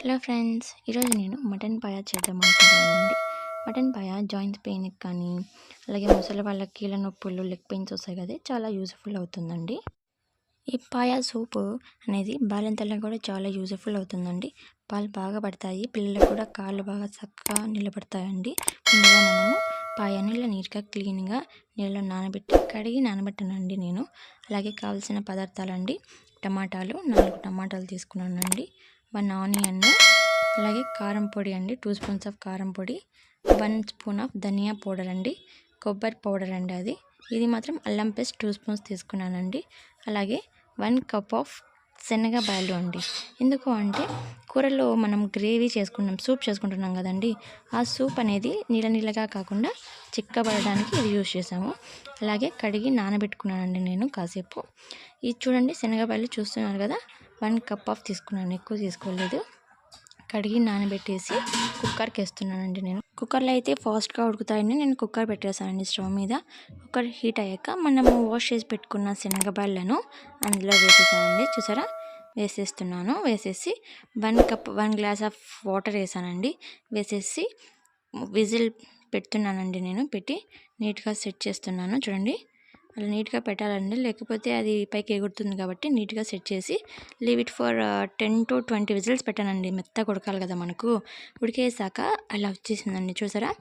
Hello friends, ఈరోజు నేను mutton paya చేద్దాం అనుకుంటున్నానండి. మటన్ పాయా జాయింట్స్ పెయిన్కి కానీ, అలాగే ముసలి వాళ్ళ కీళ్ళ నొప్పులు, లెగ్ పెయిన్స్ వస్తాయి కదా, చాలా యూజ్ఫుల్ అవుతుందండి. ఈ పాయా సూపు అనేది బాలింతలకు కూడా చాలా యూజ్ఫుల్ అవుతుందండి. పాలు బాగా పడతాయి, పిల్లలకు కూడా కాళ్ళు బాగా చక్కగా నిలబడతాయండి. ముందుగా మనము పాయాని ఇలా నీట్గా క్లీన్గా నీళ్ళలో నానబెట్టి కడిగి నానబెట్టానండి నేను. అలాగే కావాల్సిన పదార్థాలండి: టమాటాలు 4 టమాటాలు తీసుకున్నానండి, 1 ఆనియన్, అలాగే కారం పొడి అండి, 2 స్పూన్స్ ఆఫ్ కారం పొడి, 1 స్పూన్ ఆఫ్ ధనియా పౌడర్ అండి, కొబ్బరి పౌడర్ అండి, ఇది మాత్రం అల్లం పేస్ట్ 2 స్పూన్స్ తీసుకున్నానండి. అలాగే 1 కప్ ఆఫ్ శనగ బాయలు అండి. ఎందుకు అంటే కూరలో మనం గ్రేవీ చేసుకున్నాం, సూప్ చేసుకుంటున్నాం కదండి, ఆ సూప్ అనేది నీళ్ళగా కాకుండా చిక్కబడడానికి ఇది యూజ్ చేసాము. అలాగే కడిగి నానబెట్టుకున్నానండి నేను కాసేపు. ఇది చూడండి, శనగబాయలు చూస్తున్నారు కదా, 1 కప్ ఆఫ్ తీసుకున్నాను, ఎక్కువ తీసుకోలేదు. కడిగి నానబెట్టేసి కుక్కర్కి వేస్తున్నానండి నేను. కుక్కర్లో అయితే ఫాస్ట్గా ఉడుకుతాయని నేను కుక్కర్ పెట్టేసానండి స్టవ్ మీద. కుక్కర్ హీట్ అయ్యాక మనము వాష్ చేసి పెట్టుకున్న శనగబాయలను అందులో వేసేసానండి. చూసారా, వేసేస్తున్నాను. వేసేసి 1 గ్లాస్ ఆఫ్ వాటర్ వేసానండి. వేసేసి విజిల్ పెడుతున్నానండి నేను. పెట్టి నీట్గా సెట్ చేస్తున్నాను. చూడండి, అలా నీట్గా పెట్టాలండి, లేకపోతే అది పైకి ఎగురుతుంది. కాబట్టి నీట్గా సెట్ చేసి leave it for 10 to 20 whistles పెట్టానండి. మెత్తగా ఉడకాలి కదా మనకు. ఉడికేసాక అలా వచ్చేసిందండి. చూసారా,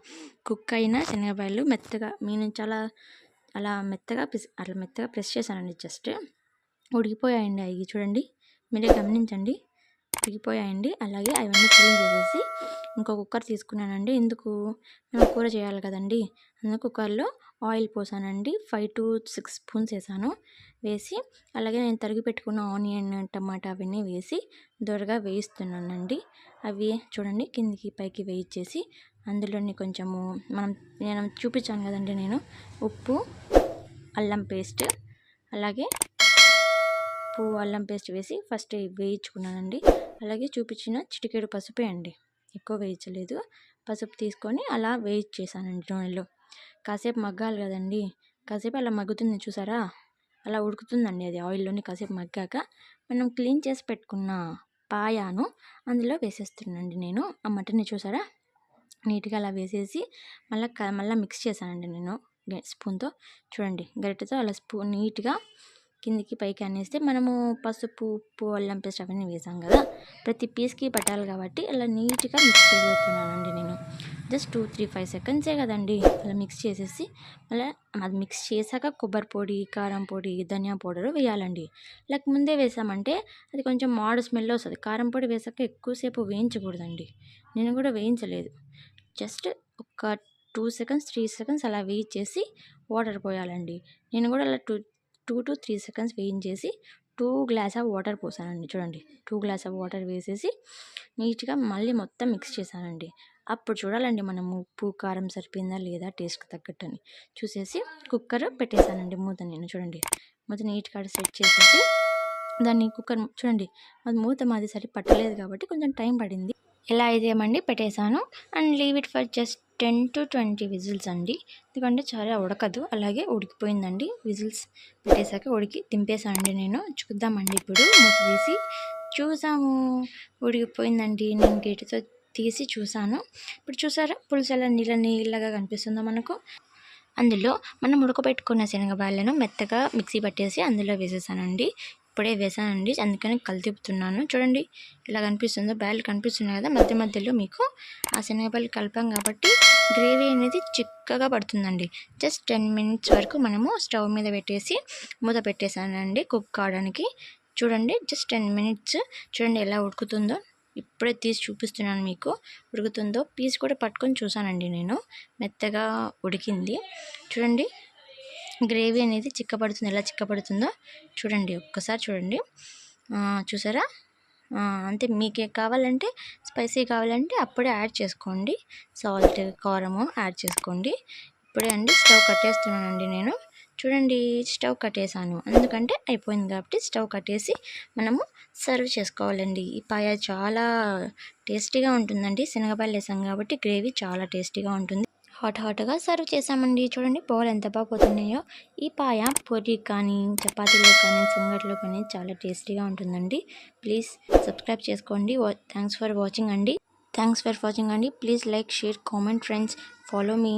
కుక్ అయిన శనగపాయలు మెత్తగా చాలా అలా మెత్తగా ప్రెస్ చేశానండి. జస్ట్ ఉడికిపోయాయండి అవి. చూడండి, మీరే గమనించండి, ఉడికిపోయాయండి. అలాగే అవన్నీ క్లీన్ చేసేసి ఇంకో కుక్కర్ తీసుకున్నానండి. ఎందుకు, మేము కూర చేయాలి కదండి, అందుకు కుక్కర్లో ఆయిల్ పోసానండి. 5 to 6 స్పూన్స్ వేసాను. వేసి అలాగే నేను తరిగి పెట్టుకున్న ఆనియన్, టమాటా అవన్నీ వేసి దోరగా వేయిస్తున్నానండి. అవి చూడండి, కిందికి పైకి వేయించేసి అందులోని కొంచెము నేను చూపించాను కదండి, నేను ఉప్పు, అల్లం పేస్ట్, అలాగే అల్లం పేస్ట్ వేసి ఫస్ట్ వేయించుకున్నానండి. అలాగే చూపించిన చిటికెడు పసుపే అండి, ఎక్కువ వేయించలేదు. పసుపు తీసుకొని అలా వేయించేసానండి నూనెలో. కాసేపు మగ్గాలి కదండి, కాసేపు అలా మగ్గుతుంది. చూసారా, అలా ఉడుకుతుందండి అది ఆయిల్లోని. కాసేపు మగ్గాక మనం క్లీన్ చేసి పెట్టుకున్న పాయాను అందులో వేసేస్తున్నానండి నేను. ఆ మటన్ని చూసారా, నీట్గా అలా వేసేసి మళ్ళీ మిక్స్ చేశానండి నేను స్పూన్తో. చూడండి, గరిటెతో అలా స్పూన్ నీట్గా కిందికి పైకి అనేస్తే మనము పసుపు, ఉప్పు, అల్లం పేస్ట్ అవన్నీ వేసాం కదా, ప్రతి పీస్కి పట్టాలి కాబట్టి అలా నీట్గా మిక్స్ చేసేస్తున్నానండి నేను. జస్ట్ 2-3-5 సెకండ్సే కదండి. అలా మిక్స్ చేసేసి మళ్ళీ అది మిక్స్ చేశాక కొబ్బరి పొడి, కారం పొడి, ధనియా పౌడర్ వేయాలండి. లేక ముందే వేసామంటే అది కొంచెం మాడు స్మెల్ వస్తుంది. కారం పొడి వేసాక ఎక్కువసేపు వేయించకూడదండి. నేను కూడా వేయించలేదు, జస్ట్ ఒక 2 సెకండ్స్ 3 సెకండ్స్ అలా వేయించేసి వాటర్ పోయాలండి. నేను కూడా అలా 2 to 3 సెకండ్స్ వేయించేసి 2 గ్లాస్ ఆఫ్ వాటర్ పోసానండి. చూడండి, 2 గ్లాస్ ఆఫ్ వాటర్ వేసేసి నీట్గా మళ్ళీ మొత్తం మిక్స్ చేశానండి. అప్పుడు చూడాలండి మనం ఉప్పు, కారం సరిపోయిందా లేదా టేస్ట్కి తగ్గట్టు అని చూసేసి కుక్కర్ పెట్టేశానండి. మూత నేను చూడండి, మూత నీట్గా సెట్ చేసేసి దాన్ని కుక్కర్ చూడండి, అది మూత మాది సరి పట్టలేదు కాబట్టి కొంచెం టైం పడింది. ఎలా అయితే ఏమండి పెట్టేశాను. And leave it for just 10 to 20 whistles అండి. ఎందుకంటే చాలా ఉడకదు, అలాగే ఉడికిపోయిందండి. విజిల్స్ పెట్టేశాక దింపేశానండి నేను. చూద్దామండి, ఇప్పుడు మూత తీసి చూసాము, ఉడికిపోయిందండి. నేను గేటుతో తీసి చూసాను. ఇప్పుడు చూసారా, పులుసు ఎలా నీళ్ళగా కనిపిస్తుందో మనకు. అందులో మనం ఉడకబెట్టుకున్న శనగబాయలను మెత్తగా మిక్సీ పట్టేసి అందులో వేసేసానండి. ఇప్పుడే వేసానండి, అందుకని కలుపుతున్నాను. చూడండి, ఇలా కనిపిస్తుందో, బ్యాలు కనిపిస్తున్నాయి కదా, మధ్య మధ్యలో మీకు ఆ శనగబాయలు కలిపాం కాబట్టి గ్రేవీ అనేది చిక్కగా పడుతుందండి. జస్ట్ 10 minutes వరకు మనము స్టవ్ మీద పెట్టేసి మూత పెట్టేసానండి కుక్ కావడానికి. చూడండి, జస్ట్ 10 minutes. చూడండి ఎలా ఉడుకుతుందో. ఇప్పుడే తీసి చూపిస్తున్నాను మీకు, ఉడుకుతుందో. పీస్ కూడా పట్టుకొని చూసానండి నేను, మెత్తగా ఉడికింది. చూడండి, గ్రేవీ అనేది చిక్కపడుతుంది. ఎలా చిక్కపడుతుందో చూడండి, ఒక్కసారి చూడండి. చూసారా, అంతే. మీకే కావాలంటే స్పైసీ కావాలంటే అప్పుడే యాడ్ చేసుకోండి, సాల్ట్, కారము యాడ్ చేసుకోండి. ఇప్పుడే అండి స్టవ్ కట్టేస్తున్నానండి నేను. చూడండి, స్టవ్ కట్టేసాను, ఎందుకంటే అయిపోయింది కాబట్టి. స్టవ్ కట్టేసి మనము సర్వ్ చేసుకోవాలండి. ఈ పాయ చాలా టేస్టీగా ఉంటుందండి. శనగపాయలు వేసాం కాబట్టి గ్రేవీ చాలా టేస్టీగా ఉంటుంది. హాట్‌గా సర్వ్ చేశామండి. చూడండి బౌల్ ఎంత బాగా పోతున్నాయో. ఈ పాయ పూరి కానీ, చపాతీలో కానీ, సంగట్లో కానీ చాలా టేస్టీగా ఉంటుందండి. ప్లీజ్ సబ్స్క్రైబ్ చేసుకోండి. థ్యాంక్స్ ఫర్ వాచింగ్ అండి. Please like, share, comment friends. Follow me.